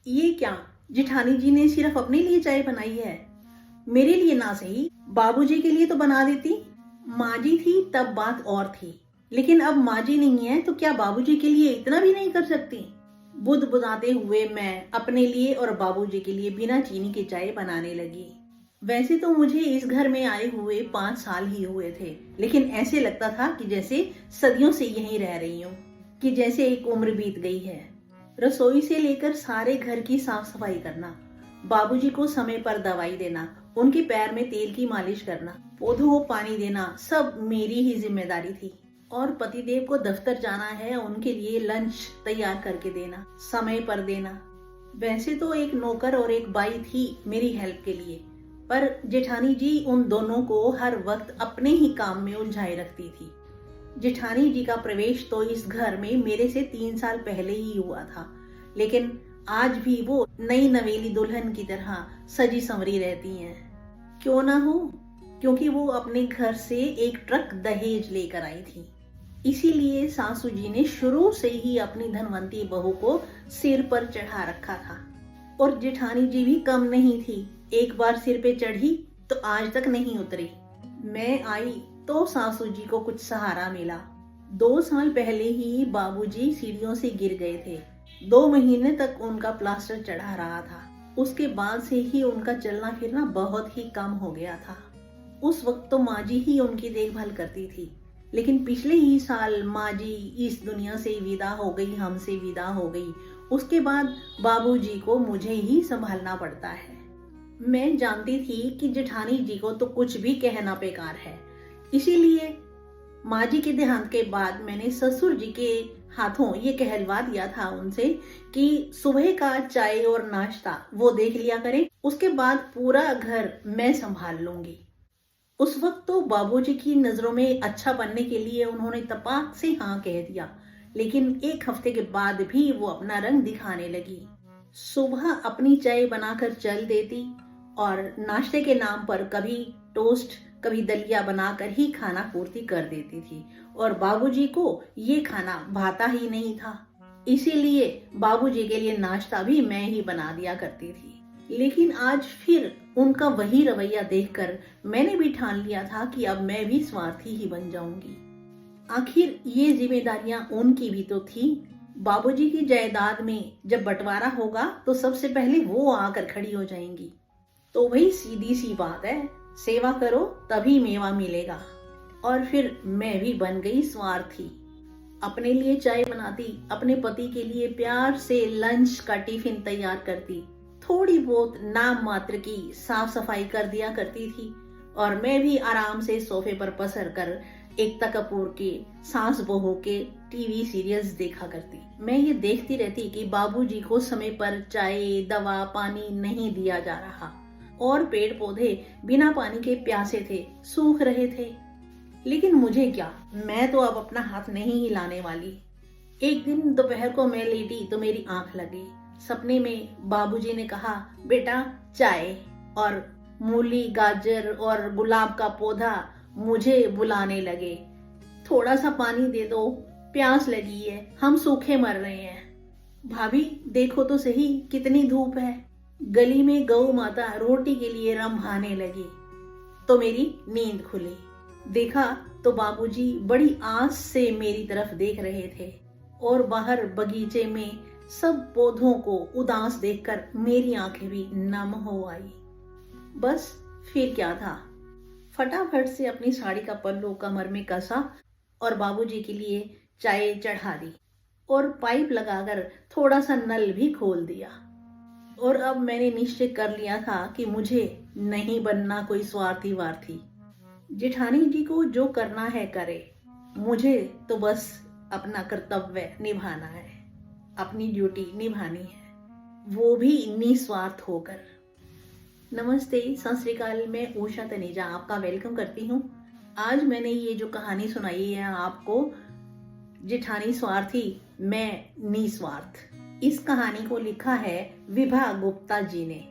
ये क्या, जेठानी जी ने सिर्फ अपने लिए चाय बनाई है? मेरे लिए ना सही, बाबूजी के लिए तो बना देती। माँ जी थी तब बात और थी, लेकिन अब माँ जी नहीं है तो क्या बाबूजी के लिए इतना भी नहीं कर सकती? बुदबुदाते हुए मैं अपने लिए और बाबूजी के लिए बिना चीनी की चाय बनाने लगी। वैसे तो मुझे इस घर में आए हुए 5 साल ही हुए थे, लेकिन ऐसे लगता था कि जैसे सदियों से यहीं रह रही हूँ, कि जैसे एक उम्र बीत गई है। रसोई से लेकर सारे घर की साफ सफाई करना, बाबूजी को समय पर दवाई देना, उनके पैर में तेल की मालिश करना, पौधों को पानी देना, सब मेरी ही जिम्मेदारी थी। और पतिदेव को दफ्तर जाना है, उनके लिए लंच तैयार करके देना, समय पर देना। वैसे तो एक नौकर और एक बाई थी मेरी हेल्प के लिए, पर जेठानी जी उन दोनों को हर वक्त अपने ही काम में उलझाए रखती थी। जेठानी जी का प्रवेश तो इस घर में मेरे से 3 साल पहले ही हुआ था, लेकिन आज भी वो नई नवेली दुल्हन की तरह सजी संवरी रहती हैं। क्यों ना हो, क्योंकि वो अपने घर से एक ट्रक दहेज लेकर आई थी। इसीलिए सासू जी ने शुरू से ही अपनी धनवंती बहू को सिर पर चढ़ा रखा था। और जेठानी जी भी कम नहीं थी, एक बार सिर पे चढ़ी तो आज तक नहीं उतरी। मैं आई तो सासू जी को कुछ सहारा मिला। 2 साल पहले ही बाबूजी सीढ़ियों से गिर गए थे। 2 महीने तक उनका प्लास्टर चढ़ा रहा था। उसके बाद से ही उनका चलना फिरना बहुत ही कम हो गया था। उस वक्त तो माँ जी ही उनकी देखभाल करती थी, लेकिन पिछले ही साल माँ जी इस दुनिया से विदा हो गई, हमसे विदा हो गई। उसके बाद बाबूजी को मुझे ही संभालना पड़ता है। मैं जानती थी कि जेठानी जी को तो कुछ भी कहना बेकार है, इसीलिए माँ जी के देहांत के बाद मैंने ससुर जी के हाथों ये कहलवा दिया था उनसे कि सुबह का चाय और नाश्ता वो देख लिया करें, उसके बाद पूरा घर मैं संभाल लूंगी। उस वक्त तो बाबूजी की नजरों में अच्छा बनने के लिए उन्होंने तपाक से हाँ कह दिया, लेकिन 1 हफ्ते के बाद भी वो अपना रंग दिखाने लगी। सुबह अपनी चाय बनाकर चल देती और नाश्ते के नाम पर कभी टोस्ट कभी दलिया बनाकर ही खाना पूर्ति कर देती थी। और बाबूजी को ये खाना भाता ही नहीं था, इसीलिए बाबूजी के लिए नाश्ता भी मैं ही बना दिया करती थी। लेकिन आज फिर उनका वही रवैया देखकर मैंने भी ठान लिया था कि अब मैं भी स्वार्थी ही बन जाऊंगी। आखिर ये जिम्मेदारियां उनकी भी तो थी। बाबूजी की जायदाद में जब बंटवारा होगा तो सबसे पहले वो आकर खड़ी हो जाएंगी। तो वही सीधी सी बात है, सेवा करो तभी मेवा मिलेगा। और फिर मैं भी बन गई स्वार्थी। अपने लिए चाय बनाती, अपने पति के लिए प्यार से लंच का टिफिन तैयार करती, थोड़ी बहुत नाम मात्र की साफ सफाई कर दिया करती थी। और मैं भी आराम से सोफे पर पसर कर एकता कपूर के सास बहू के टीवी सीरियल्स देखा करती। मैं ये देखती रहती कि बाबूजी को समय पर चाय दवा पानी नहीं दिया जा रहा और पेड़ पौधे बिना पानी के प्यासे थे, सूख रहे थे। लेकिन मुझे क्या, मैं तो अब अपना हाथ नहीं हिलाने वाली। एक दिन दोपहर को मैं लेटी तो मेरी आंख लगी। सपने में बाबूजी ने कहा, बेटा चाय। और मूली गाजर और गुलाब का पौधा मुझे बुलाने लगे, थोड़ा सा पानी दे दो, प्यास लगी है, हम सूखे मर रहे हैं। भाभी देखो तो सही कितनी धूप है। गली में गौ माता रोटी के लिए रंभाने लगी तो मेरी नींद खुली। देखा तो बाबूजी बड़ी आस से मेरी तरफ देख रहे थे और बाहर बगीचे में सब पौधों को उदास देखकर मेरी आंखें भी नम हो आई। बस फिर क्या था, फटाफट से अपनी साड़ी का पल्लू कमर में कसा और बाबूजी के लिए चाय चढ़ा दी और पाइप लगाकर थोड़ा सा नल भी खोल दिया। और अब मैंने निश्चय कर लिया था कि मुझे नहीं बनना कोई स्वार्थी वार्थी। जेठानी जी को जो करना है करे, मुझे तो बस अपना कर्तव्य निभाना है, अपनी ड्यूटी निभानी है, वो भी निस्वार्थ होकर। नमस्ते, सत श्री अकाल, मैं उषा तनेजा आपका वेलकम करती हूँ। आज मैंने ये जो कहानी सुनाई है आपको, जेठानी स्वार्थी मैं निस्वार्थ, इस कहानी को लिखा है विभा गुप्ता जी ने।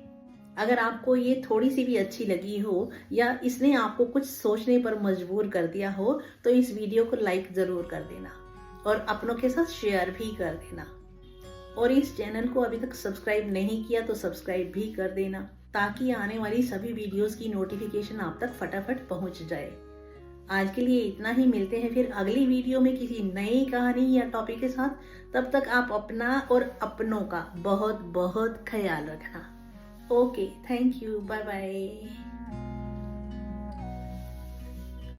अगर आपको ये थोड़ी सी भी अच्छी लगी हो या इसने आपको कुछ सोचने पर मजबूर कर दिया हो तो इस वीडियो को लाइक जरूर कर देना और अपनों के साथ शेयर भी कर देना। और इस चैनल को अभी तक सब्सक्राइब नहीं किया तो सब्सक्राइब भी कर देना, ताकि आने वाली सभी वीडियोस की नोटिफिकेशन आप तक फटाफट पहुंच जाए। आज के लिए इतना ही, मिलते हैं फिर अगली वीडियो में किसी नई कहानी या टॉपिक के साथ। तब तक आप अपना और अपनों का बहुत बहुत ख्याल रखना। Okay, thank you, bye bye.